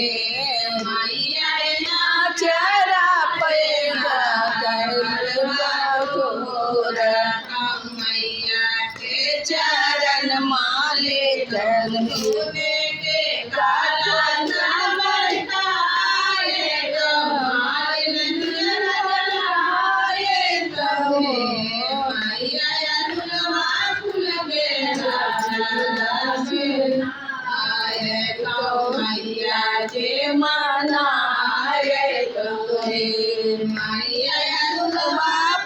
मैया चरा पैदा मैया के चरण माले कर मैया जे मनाए मैया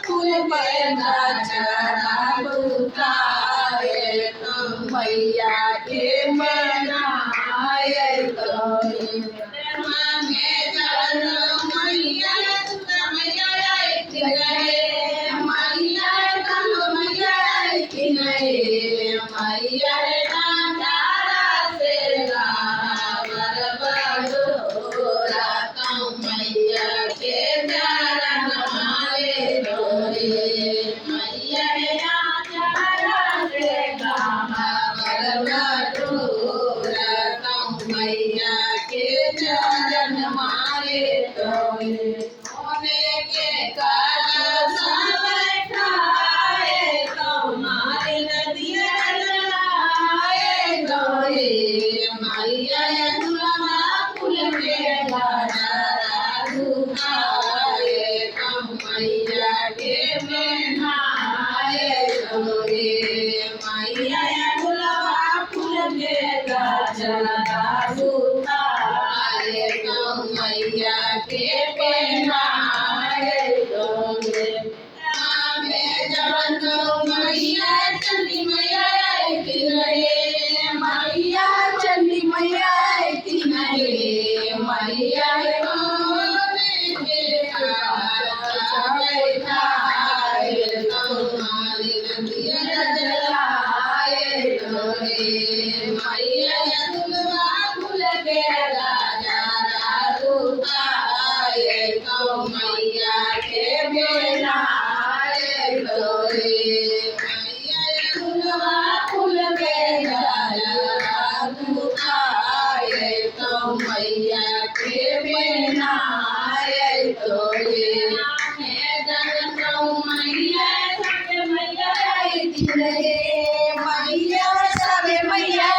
फूल बेना चढ़ाए मैया के मनाए मैया के चरण मारे सोने के कलश बैठाए मारे नदिया गए मैया फूल के मैया के नहाए मैया फूल के मैया के पहनाए मैया चंडी मैया मैया चंडी मैया मैया मैया के बेनाए फूल मैया के बेनाए मैया सब मैया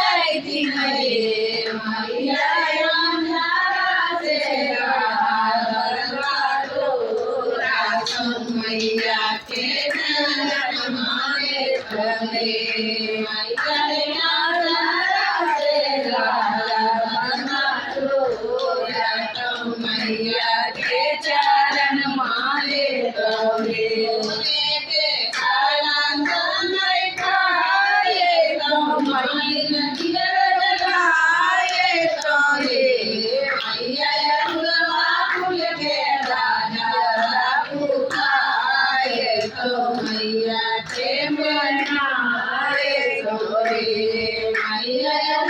मैया के मैया के चरण माले मैया के बनाए मैया